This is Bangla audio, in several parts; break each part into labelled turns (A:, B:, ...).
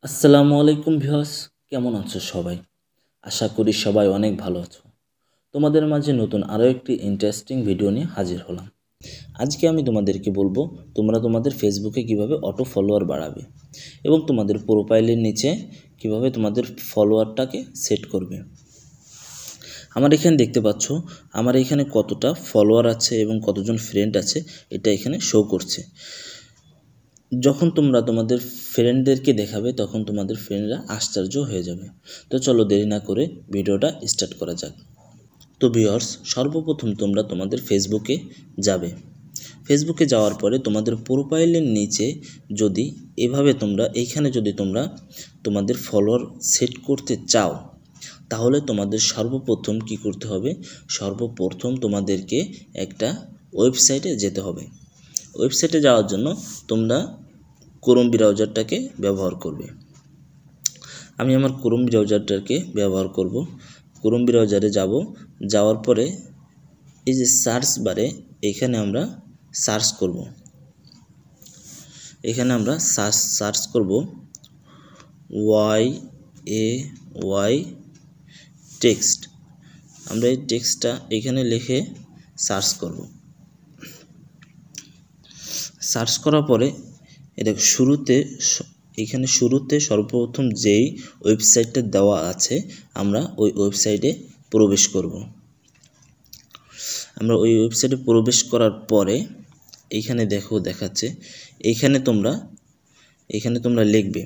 A: আসসালামু আলাইকুম ভিউয়ার্স, কেমন আছো সবাই? আশা করি সবাই অনেক ভালো আছো। তোমাদের মাঝে নতুন আরও একটি ইন্টারেস্টিং ভিডিও নিয়ে হাজির হলাম। আজকে আমি তোমাদেরকে বলবো তোমরা তোমাদের ফেসবুকে কিভাবে অটো ফলোয়ার বাড়াবে এবং তোমাদের প্রোফাইলের নিচে কিভাবে তোমাদের ফলোয়ারটাকে সেট করবে। আমার এখানে দেখতে পাচ্ছ আমার এখানে কতটা ফলোয়ার আছে এবং কতজন ফ্রেন্ড আছে এটা এখানে শো করছে। যখন তোমরা তোমাদের ফ্রেন্ডদেরকে দেখাবে তখন তোমাদের ফ্রেন্ডরা আশ্চর্য হয়ে যাবে। তো চলো দেরি না করে ভিডিওটা স্টার্ট করা যাক। তো ভিউয়ার্স, সর্বপ্রথম তোমরা তোমাদের ফেসবুকে যাবে। ফেসবুকে যাওয়ার পরে তোমাদের প্রোফাইলের নিচে যদি এভাবে এইখানে যদি তোমরা তোমাদের ফলোয়ার সেট করতে চাও, তাহলে তোমাদের সর্বপ্রথম কি করতে হবে? সর্বপ্রথম তোমাদেরকে একটা ওয়েবসাইটে যেতে হবে। ওয়েবসাইটে যাওয়ার জন্য তোমরা ক্রোম ব্রাউজারটাকে ব্যবহার করবে। আমি আমার ক্রোম ব্রাউজারটাকে ব্যবহার করব। ক্রোম ব্রাউজারে যাওয়ার পরে এই যে সার্চ বারে এখানে আমরা সার্চ করব। এখানে আমরা সার্চ করব YAY টেক্সট। আমরা এই টেক্সটটা এখানে লিখে সার্চ করব। সার্চ করার পরে এটা এখানে শুরুতে সর্বপ্রথম যেই ওয়েবসাইটটা দেওয়া আছে আমরা ওই ওয়েবসাইটে প্রবেশ করব। আমরা ওই ওয়েবসাইটে প্রবেশ করার পরে এইখানে দেখাচ্ছে এখানে তোমরা লিখবে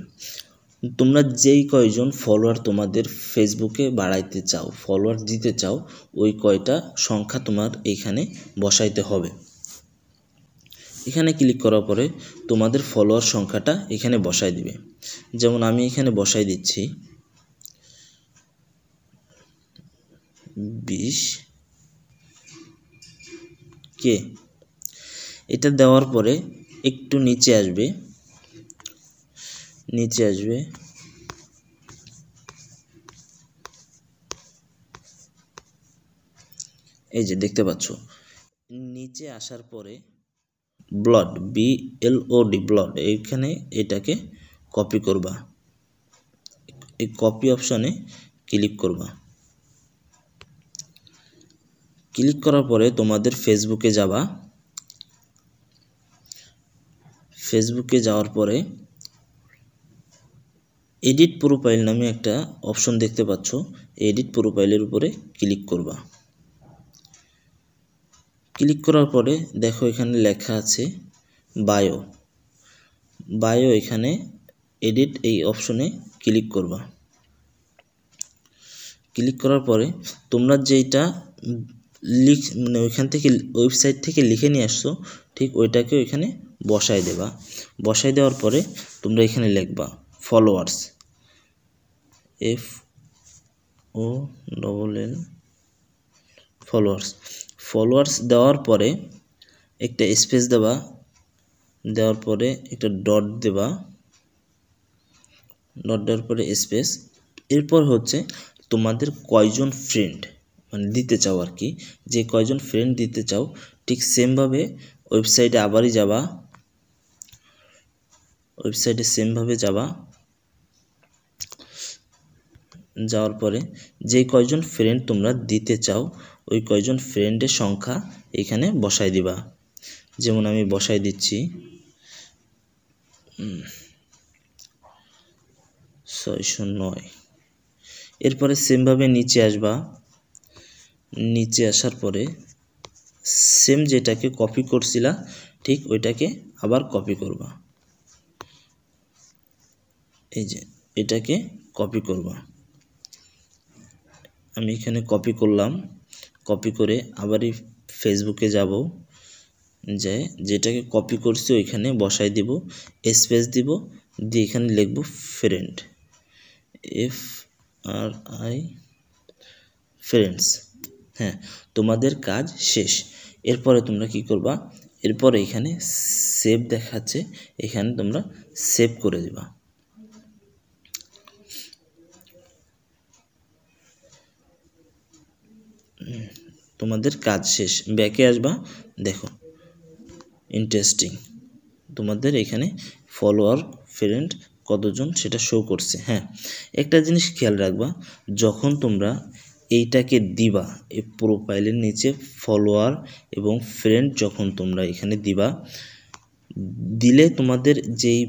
A: তোমরা যেই কয়জন ফলোয়ার তোমাদের ফেসবুকে বাড়াইতে চাও, ফলোয়ার দিতে চাও, ওই কয়টা সংখ্যা তোমার এইখানে বসাইতে হবে। এখানে ক্লিক করার পরে তোমাদের ফলোয়ার সংখ্যাটা এখানে বসাই দিবে। যেমন আমি এখানে বসাই দিচ্ছি 20K। এটা দেওয়ার পরে একটু নিচে আসবে এই যে দেখতে পাচ্ছ। নিচে আসার পরে ব্লড এইখানে এটাকে কপি করবা। এই কপি অপশনে ক্লিক করবা। ক্লিক করার পরে তোমাদের ফেসবুকে যাবা। ফেসবুকে যাওয়ার পরে এডিট প্রোফাইল নামে একটা অপশন দেখতে পাচ্ছ। এডিট প্রোফাইলের উপরে ক্লিক করবা। ক্লিক করার পরে দেখো এখানে লেখা আছে বায়ো। এখানে এডিট এই অপশনে ক্লিক করবা। ক্লিক করার পরে তোমরা যেটা ওইখান থেকে ওয়েবসাইট থেকে লিখে নিয়ে আসছো ঠিক ওইটাকে ওইখানে বসাই দেবা। বসাই দেওয়ার পরে তোমরা এখানে লিখবা ফলোয়ার্স, FOLL ফলোয়ার্স দেওয়ার পরে একটা স্পেস দেওয়ার পরে একটা ডট দেবা। ডট দেওয়ার পরে স্পেস। এরপর হচ্ছে তোমাদের কয়জন ফ্রেন্ড দিতে চাও আর কি, যে কয়জন ফ্রেন্ড দিতে চাও ঠিক সেমভাবে ওয়েবসাইটে আবারই যাবা। ওয়েবসাইটে সেমভাবে যাওয়ার পরে যে কয়জন ফ্রেন্ড তোমরা দিতে চাও ওই কয়জন ফ্রেন্ডের সংখ্যা এখানে বসাই দিবা। যেমন আমি বসাই দিচ্ছি 609। এরপরে সেমভাবে নিচে আসবা। নিচে আসার পরে সেম যেটাকে কপি করছিলা ঠিক ওইটাকে আবার কপি করবা। এই যে এটাকে কপি করবা। আমি এখানে কপি করলাম। কপি করে আবারই ফেসবুকে যাব। যেটাকে কপি করছি ওইখানে বসাই দিব, স্পেস দিব, দিয়ে এখানে লিখব ফ্রেন্ড, FRI ফ্রেন্ডস। হ্যাঁ, তোমাদের কাজ শেষ। এরপরে তোমরা কি করবা? এরপরে এখানে সেভ দেখাচ্ছে, এখানে তোমরা সেভ করে দিবা। তোমাদের কাজ শেষ। ব্যাকে আসবা। দেখো ইন্টারেস্টিং, তোমাদের এখানে ফলোয়ার ফ্রেন্ড কতজন সেটা শো করছে। হ্যাঁ, একটা জিনিস খেয়াল রাখবা, যখন তোমরা এইটাকে দিবা, এই প্রোফাইলের নিচে ফলোয়ার এবং ফ্রেন্ড যখন তোমরা এখানে দিবা, দিলে তোমাদের যেই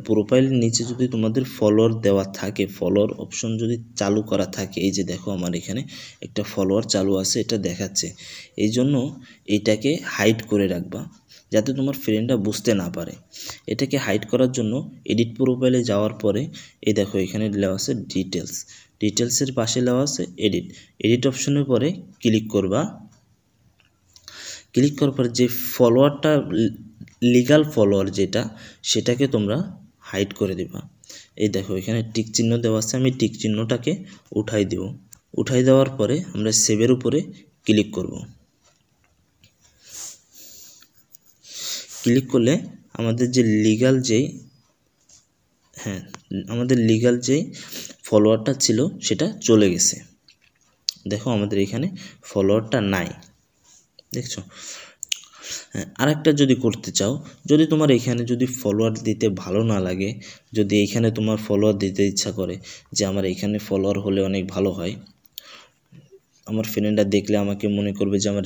A: প্রোফাইলের নিচে যদি তোমাদের ফলোয়ার দেওয়া থাকে, ফলোয়ার অপশন যদি চালু করা থাকে, এই যে দেখো আমার এখানে একটা ফলোয়ার চালু আছে, এটা দেখাচ্ছে। এই জন্য এটাকে হাইড করে রাখবা, যাতে তোমার ফ্রেন্ডরা বুঝতে না পারে। এটাকে হাইড করার জন্য এডিট প্রোফাইলে যাওয়ার পরে এই দেখো এখানে দেওয়া আছে ডিটেলসের পাশে দেওয়া আছে এডিট অপশনের পরে ক্লিক করবা। ক্লিক করার পর যে ফলোয়ারটা লিগাল ফলোয়ার যেটা, সেটাকে তোমরা হাইড করে দিবা। এই দেখো এখানে টিক চিহ্ন দেওয়া আছে, আমি টিক চিহ্নটাকে উঠাই দেব। উঠাই দেওয়ার পরে আমরা সেভের উপরে ক্লিক করব। ক্লিক করলে আমাদের যে লিগাল যেই ফলোয়ারটা ছিল সেটা চলে গেছে। দেখো আমাদের এখানে ফলোয়ারটা নাই, দেখছো। হ্যাঁ, আরেকটা যদি করতে চাও, যদি তোমার এখানে যদি ফলোয়ার দিতে ভালো না লাগে, যদি এইখানে তোমার ফলোয়ার দিতে ইচ্ছা করে যে আমার এইখানে ফলোয়ার হলে অনেক ভালো হয়, আমার ফ্রেন্ডরা দেখলে আমাকে মনে করবে যে আমার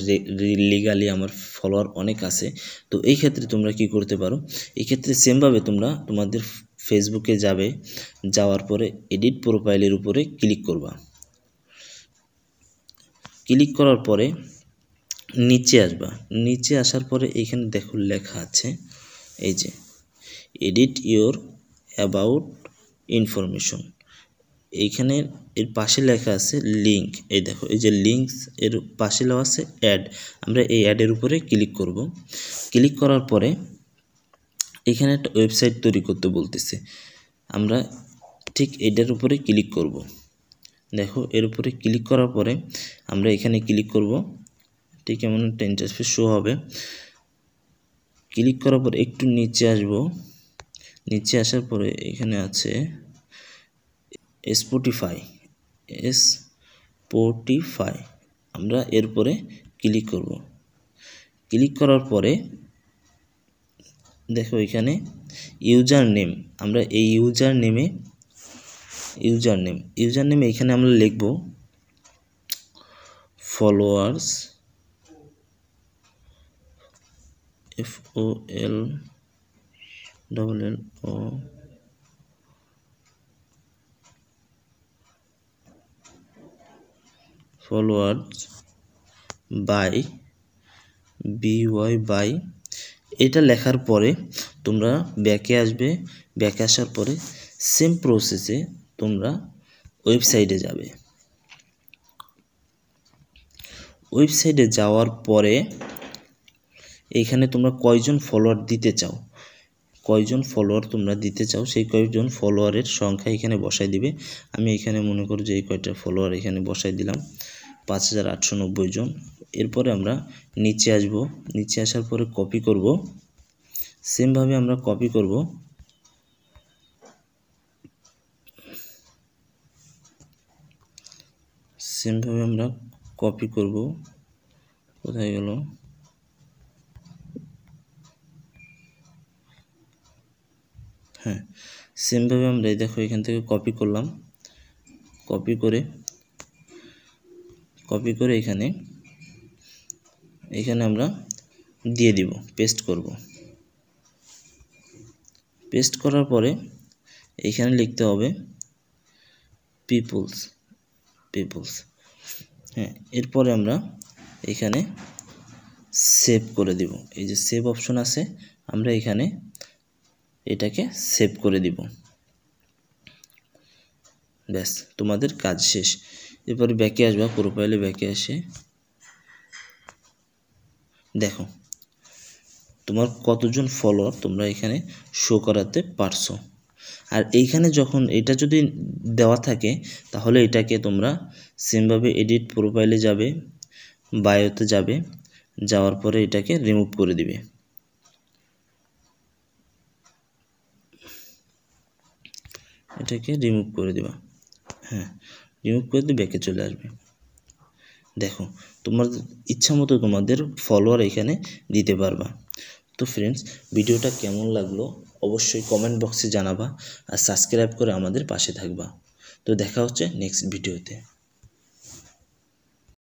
A: লিগালি আমার ফলোয়ার অনেক আছে, তো এই ক্ষেত্রে তোমরা কি করতে পারো, এই ক্ষেত্রে সেমভাবে তোমরা তোমাদের ফেসবুকে যাওয়ার পরে এডিট প্রোফাইলের উপরে ক্লিক করবা। ক্লিক করার পরে নিচে আসবা। নিচে আসার পরে এইখানে দেখো লেখা আছে, এই যে এডিট ইওর অ্যাবাউট ইনফরমেশন। এইখানে এর পাশে লেখা আছে লিঙ্ক। এই দেখো এই যে লিঙ্কস এর পাশে লেখা আছে অ্যাড। আমরা এই অ্যাডের উপরে ক্লিক করব। ক্লিক করার পরে এখানে একটা ওয়েবসাইট তৈরি করতে বলতেছে, আমরা ঠিক এটার উপরে ক্লিক করব। দেখো এর উপরে ক্লিক করার পরে আমরা এখানে ক্লিক করব, ঠিক এমন একটা ইন্টারফেস শো হবে। ক্লিক করার পর একটু নিচে আসব। নিচে আসার পরে এখানে আছে স্পটিফাই। আমরা এরপরে ক্লিক করব। ক্লিক করার পরে দেখো এখানে ইউজার নেম, আমরা এই ইউজার নেমে এখানে আমরা লিখব ফলোয়ার্স, followers বাই বাই। এটা লেখার পরে তোমরা ব্যাকে আসবে। ব্যাকে আসার পরে সেম প্রসেসে তোমরা ওয়েবসাইটে যাবে। ওয়েবসাইটে যাওয়ার পরে এইখানে তোমরা কয়জন ফলোয়ার দিতে চাও, সেই কয়জন ফলোয়ারের সংখ্যা এখানে বসাই দিবে। আমি এখানে মনে করি যে এই কয়টা ফলোয়ার এখানে বসাই দিলাম, 5890 জন। এরপরে আমরা নিচে আসব। নিচে আসার পরে কপি করব। সেমভাবে আমরা কপি করব। কোথায় গেল? হ্যাঁ, সেমভাবে আমরা দেখো এখান থেকে কপি করলাম। কপি করে এখানে আমরা দিয়ে দিব, পেস্ট করব। পেস্ট করার পরে এখানে লিখতে হবে পিপলস। হ্যাঁ, এরপরে আমরা এখানে সেভ করে দিব। এই যে সেভ অপশন আছে, আমরা এখানে এটাকে সেভ করে দিব। ব্যাস, তোমাদের কাজ শেষ। এরপরে ব্যাকে আসবা, প্রোফাইলে ব্যাকে আসে দেখো তোমার কতজন ফলোয়ার তোমরা এখানে শো করাতে পারছো। আর এইখানে যখন এটা যদি দেওয়া থাকে, তাহলে এটাকে তোমরা সেমভাবে এডিট প্রোফাইলে যাবে, বায়োতে যাবে, যাওয়ার পরে এটাকে রিমুভ করে দিবে। হ্যাঁ, রিমুভ করে দিয়ে ব্যাকে চলে আসবে। দেখো তোমার ইচ্ছা মতো তোমাদের ফলোয়ার এখানে দিতে পারবা। তো ফ্রেন্ডস, ভিডিওটা কেমন লাগলো অবশ্যই কমেন্ট বক্সে জানাবা আর সাবস্ক্রাইব করে আমাদের পাশে থাকবা। তো দেখা হচ্ছে নেক্সট ভিডিওতে।